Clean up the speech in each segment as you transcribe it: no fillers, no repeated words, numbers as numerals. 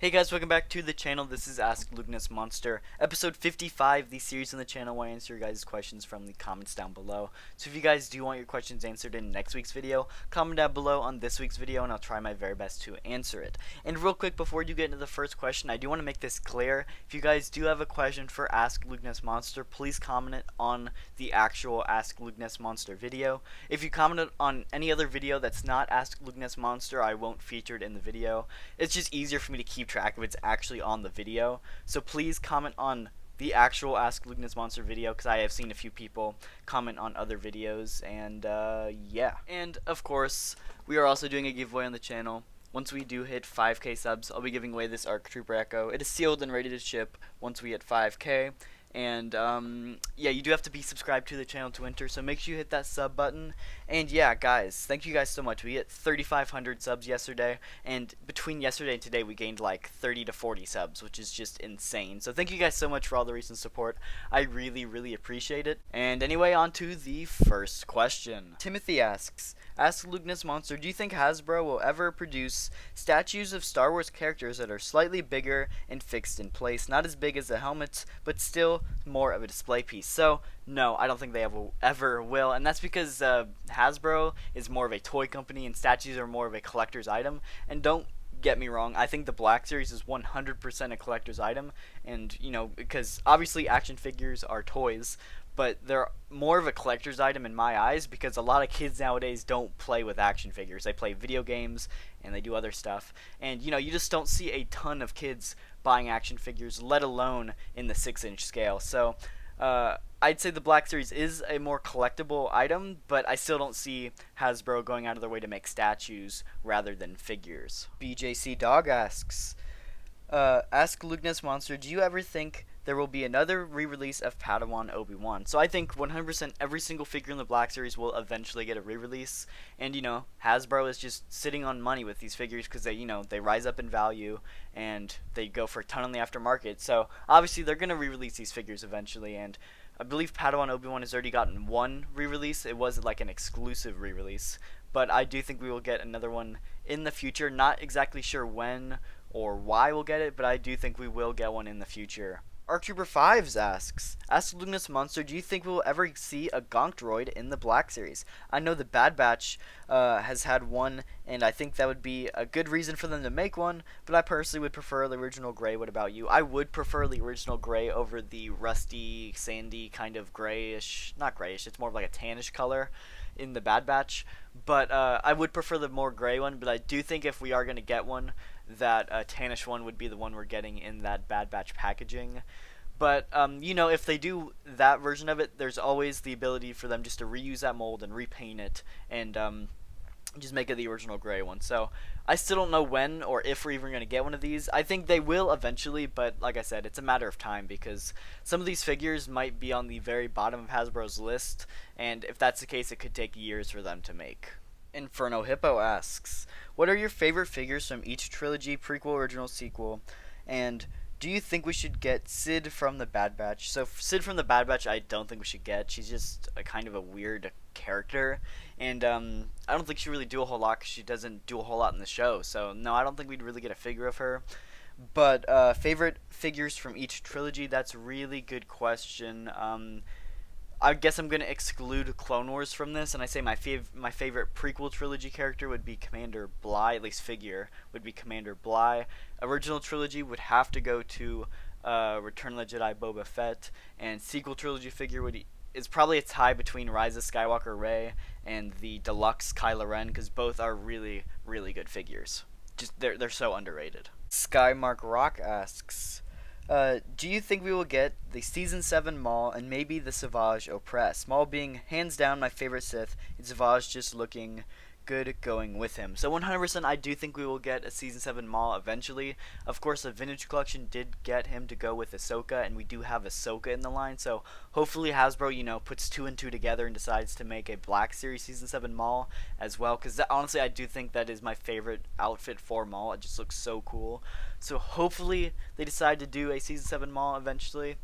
Hey guys, welcome back to the channel. This is Ask Lugnus Monster, episode 55, the series on the channel where I answer your guys' questions from the comments down below. So if you guys do want your questions answered in next week's video, comment down below on this week's video and I'll try my very best to answer it. And real quick, before you get into the first question, I do want to make this clear. If you guys do have a question for Ask Lugnus Monster, please comment it on the actual Ask Lugnus Monster video. If you comment it on any other video that's not Ask Lugnus Monster, I won't feature it in the video. It's just easier for me to keep track if it's actually on the video. So please comment on the actual Ask Lugnus Monster video, because I have seen a few people comment on other videos, and yeah. And of course, we are also doing a giveaway on the channel. Once we do hit 5k subs, I'll be giving away this ARC Trooper Echo. It is sealed and ready to ship once we hit 5k. And yeah, you do have to be subscribed to the channel to enter, so make sure you hit that sub button. And yeah, guys, thank you guys so much. We hit 3,500 subs yesterday, and between yesterday and today we gained like 30 to 40 subs, which is just insane. So thank you guys so much for all the recent support. I really appreciate it. And anyway, on to the first question. Timothy asks, Ask Lugnus Monster, do you think Hasbro will ever produce statues of Star Wars characters that are slightly bigger and fixed in place, not as big as the helmets, but still more of a display piece? So no, I don't think they ever will, and that's because Hasbro is more of a toy company and statues are more of a collector's item. And don't get me wrong, I think the Black Series is 100% a collector's item, and you know, because obviously action figures are toys, but they're more of a collector's item in my eyes because a lot of kids nowadays don't play with action figures. They play video games and they do other stuff, and you know, you just don't see a ton of kids buying action figures, let alone in the 6-inch scale. So I'd say the Black Series is a more collectible item, but I still don't see Hasbro going out of their way to make statues rather than figures. BJC Dog asks, Ask Lugnus Monster, do you ever think there will be another re-release of Padawan Obi-Wan? So I think 100% every single figure in the Black Series will eventually get a re-release, and you know, Hasbro is just sitting on money with these figures because they, you know, they rise up in value and they go for a ton on the aftermarket. So obviously they're gonna re-release these figures eventually, and I believe Padawan Obi-Wan has already gotten one re-release. It was like an exclusive re-release, but I do think we will get another one in the future. Not exactly sure when or why we'll get it, but I do think we will get one in the future. ARC Trooper 5s asks, Ask Lugnus Monster, do you think we will ever see a Gank Droid in the Black Series? I know the Bad Batch has had one, and I think that would be a good reason for them to make one, but I personally would prefer the original gray. What about you? I would prefer the original gray over the rusty, sandy, kind of grayish, not grayish, it's more of like a tannish color in the Bad Batch, but I would prefer the more gray one. But I do think if we are going to get one, that tannish one would be the one we're getting in that Bad Batch packaging. But you know, if they do that version of it, there's always the ability for them just to reuse that mold and repaint it and just make it the original gray one. So I still don't know when or if we're even going to get one of these. I think they will eventually, but like I said, it's a matter of time because some of these figures might be on the very bottom of Hasbro's list, and if that's the case, it could take years for them to make. Inferno Hippo asks, what are your favorite figures from each trilogy, prequel, original, sequel, and do you think we should get Sid from the Bad Batch? So Sid from the Bad Batch, I don't think we should get. She's just a kind of a weird character, and I don't think she really do a whole lot because she doesn't do a whole lot in the show. So no, I don't think we'd really get a figure of her. But favorite figures from each trilogy, that's a really good question. I guess I'm going to exclude Clone Wars from this, and I say my favorite prequel trilogy character would be Commander Bly, at least figure, would be Commander Bly. Original trilogy would have to go to Return of the Jedi Boba Fett, and sequel trilogy figure is probably a tie between Rise of Skywalker Rey and the deluxe Kylo Ren, because both are really good figures. Just they're so underrated. Skymark Rock asks, do you think we will get the Season 7 Maul and maybe the Savage Opress? Maul being hands down my favorite Sith, and Savage just looking good going with him. So 100% I do think we will get a Season 7 Maul eventually. Of course, the Vintage Collection did get him to go with Ahsoka, and we do have Ahsoka in the line, so hopefully Hasbro, you know, puts 2 and 2 together and decides to make a Black Series Season 7 Maul as well, because honestly I do think that is my favorite outfit for Maul. It just looks so cool. So hopefully they decide to do a Season 7 Maul eventually.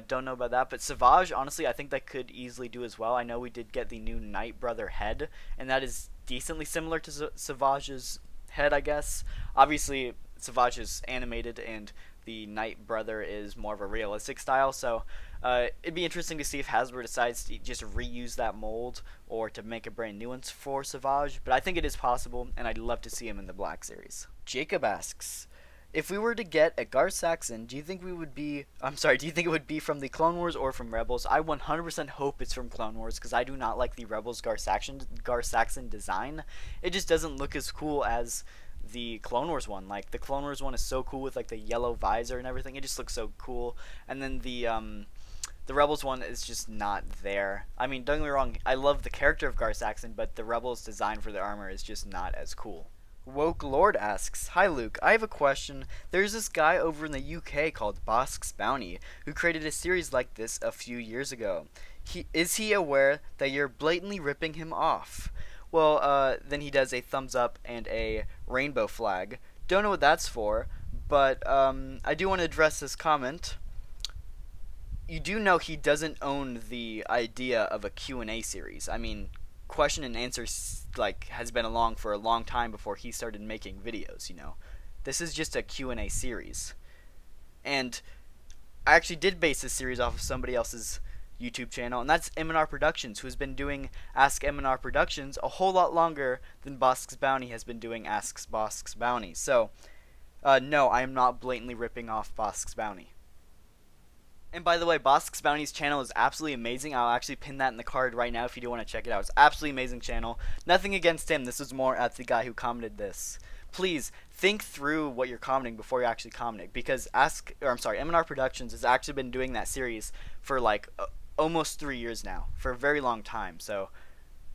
Don't know about that, but Savage, honestly, I think that could easily do as well. I know we did get the new Night Brother head, and that is decently similar to Savage's head, I guess. Obviously, Savage is animated and the Night Brother is more of a realistic style. So it'd be interesting to see if Hasbro decides to just reuse that mold or to make a brand new one for Savage. But I think it is possible, and I'd love to see him in the Black Series. Jacob asks, if we were to get a Gar Saxon, do you think we would be? Do you think it would be from the Clone Wars or from Rebels? I 100% hope it's from Clone Wars because I do not like the Rebels Gar Saxon design. It just doesn't look as cool as the Clone Wars one. Like the Clone Wars one is so cool with like the yellow visor and everything. It just looks so cool. And then the Rebels one is just not there. I mean, don't get me wrong, I love the character of Gar Saxon, but the Rebels design for the armor is just not as cool. Woke Lord asks, hi Luke, I have a question. There's this guy over in the UK called Bosk's Bounty who created a series like this a few years ago. Is he aware that you're blatantly ripping him off? Well, then he does a thumbs up and a rainbow flag. Don't know what that's for, but I do want to address this comment. You do know he doesn't own the idea of a Q&A series. I mean, question and answers has been along for a long time before he started making videos, you know. This is just a Q&A series. And I actually did base this series off of somebody else's YouTube channel, and that's M&R Productions, who has been doing Ask M&R Productions a whole lot longer than Bosk's Bounty has been doing Asks Bosk's Bounty. So, no, I am not blatantly ripping off Bosk's Bounty. And by the way, Bosk's Bounty's channel is absolutely amazing. I'll actually pin that in the card right now if you do want to check it out. It's absolutely amazing channel. Nothing against him. This is more at the guy who commented this. Please think through what you're commenting before you actually comment, because M&R Productions has actually been doing that series for almost 3 years now, for a very long time. So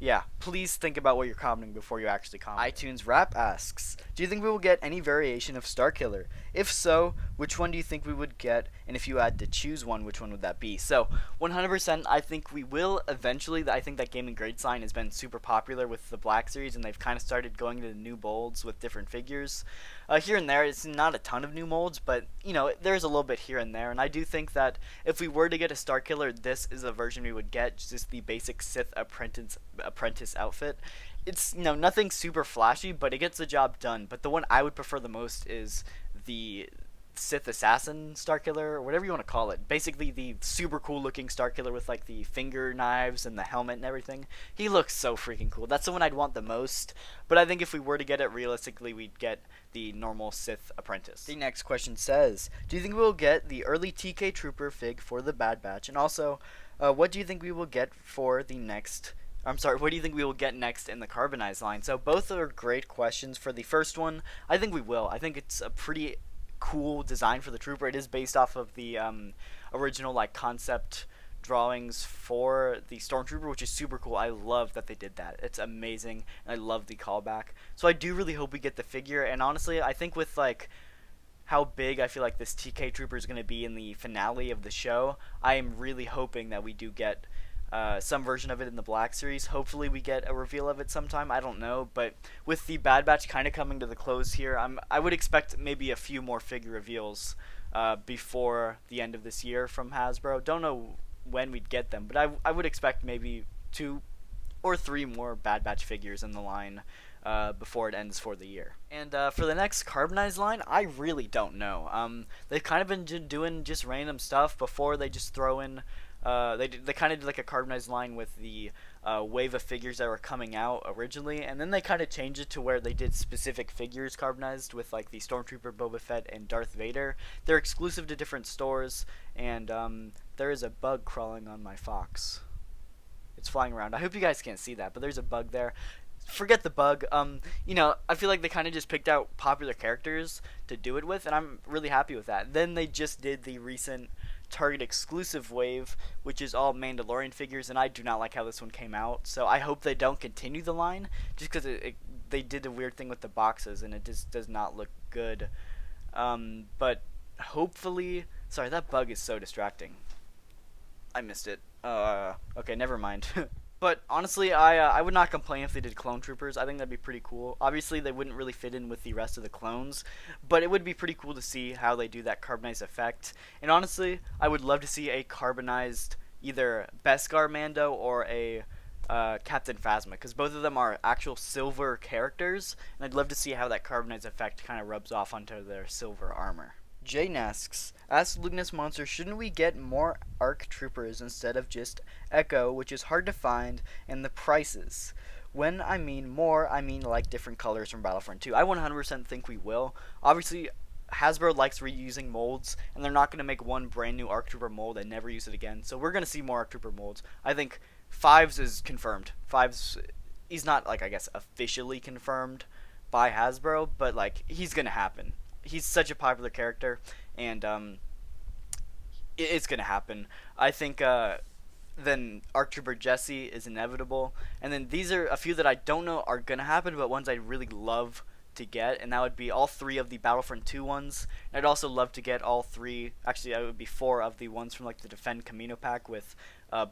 yeah, please think about what you're commenting before you actually comment. iTunes Rap asks, do you think we will get any variation of Starkiller? If so, which one do you think we would get? And if you had to choose one, which one would that be? So, 100% I think we will eventually. I think that Gaming Grade Sign has been super popular with the Black Series, and they've kind of started going to the new molds with different figures. Here and there, it's not a ton of new molds, but, you know, there's a little bit here and there. And I do think that if we were to get a Starkiller, this is the version we would get, just the basic Sith apprentice outfit. It's, you know, nothing super flashy, but it gets the job done. But the one I would prefer the most is the Sith Assassin Starkiller, or whatever you want to call it. Basically the super cool looking Starkiller with like the finger knives and the helmet and everything. He looks so freaking cool. That's the one I'd want the most. But I think if we were to get it, realistically we'd get the normal Sith Apprentice. The next question says, do you think we'll get the early TK Trooper fig for the Bad Batch? And also, what do you think we will get for the next... what do you think we will get next in the carbonized line? So both are great questions. For the first one, I think we will. I think it's a pretty cool design for the Trooper. It is based off of the original concept drawings for the Stormtrooper, which is super cool. I love that they did that. It's amazing, and I love the callback. So I do really hope we get the figure, and honestly, I think with how big I feel like this TK Trooper is going to be in the finale of the show, I am really hoping that we do get some version of it in the Black Series. Hopefully we get a reveal of it sometime. I don't know, but with the Bad Batch kind of coming to the close here, I would expect maybe a few more figure reveals before the end of this year from Hasbro. Don't know when we'd get them, but I would expect maybe 2 or 3 more Bad Batch figures in the line before it ends for the year. And for the next carbonized line, I really don't know. They've kind of been doing just random stuff. Before they just throw in they kind of did a carbonized line with the wave of figures that were coming out originally, and then they kind of changed it to where they did specific figures carbonized with the Stormtrooper, Boba Fett, and Darth Vader. They're exclusive to different stores, and there is a bug crawling on my fox. It's flying around. I hope you guys can't see that, but there's a bug there. Forget the bug. You know, I feel like they kind of just picked out popular characters to do it with, and I'm really happy with that. Then they just did the recent Target exclusive wave, which is all Mandalorian figures, and I do not like how this one came out. So I hope they don't continue the line, just because they did a weird thing with the boxes, and it just does not look good. But hopefully, sorry, that bug is so distracting. I missed it. Okay, never mind. But honestly, I would not complain if they did clone troopers. I think that'd be pretty cool. Obviously, they wouldn't really fit in with the rest of the clones, but it would be pretty cool to see how they do that carbonized effect. And honestly, I would love to see a carbonized either Beskar Mando or a Captain Phasma, because both of them are actual silver characters, and I'd love to see how that carbonized effect kind of rubs off onto their silver armor. Jane asks Lugnus Monster, shouldn't we get more ARC troopers instead of just Echo, which is hard to find, and the prices? When I mean more, I mean like different colors from Battlefront 2. I 100% think we will. Obviously, Hasbro likes reusing molds, and they're not going to make one brand new ARC Trooper mold and never use it again. So we're going to see more ARC Trooper molds. I think Fives is confirmed. Fives, he's not, like, I guess, officially confirmed by Hasbro, but, like, he's going to happen. He's such a popular character, and it's going to happen. I think then ARC Trooper Jesse is inevitable. And then these are a few that I don't know are going to happen, but ones I really love to get, and that would be all 3 of the Battlefront 2 ones. And I'd also love to get all 3, actually that would be 4 of the ones from like the Defend Camino pack with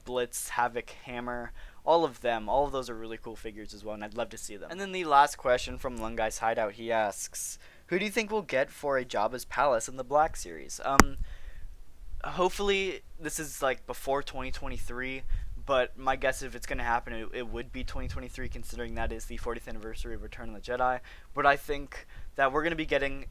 Blitz, Havoc, Hammer, all of them. All of those are really cool figures as well, and I'd love to see them. And then the last question from Lungai's Hideout, he asks, who do you think we'll get for a Jabbas Palace in the Black Series? Hopefully this is like before 2023, but my guess if it's going to happen, it would be 2023, considering that is the 40th anniversary of Return of the Jedi. But I think that we're going to be getting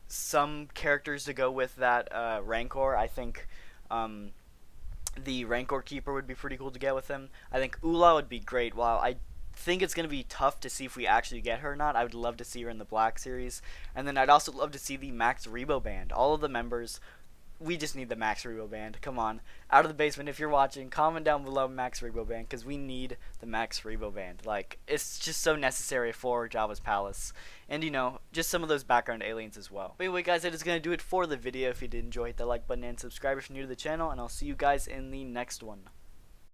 some characters to go with that Rancor. I think the Rancor Keeper would be pretty cool to get with him. I think Ula would be great. While I think it's going to be tough to see if we actually get her or not, I would love to see her in the Black Series. And then I'd also love to see the Max Rebo band. All of the members, we just need the Max Rebo band. Come on. Out of the basement, if you're watching, comment down below Max Rebo band, because we need the Max Rebo band. Like, it's just so necessary for Jabbas Palace. And, you know, just some of those background aliens as well. But anyway, guys, that is going to do it for the video. If you did enjoy, hit that like button and subscribe if you're new to the channel, and I'll see you guys in the next one.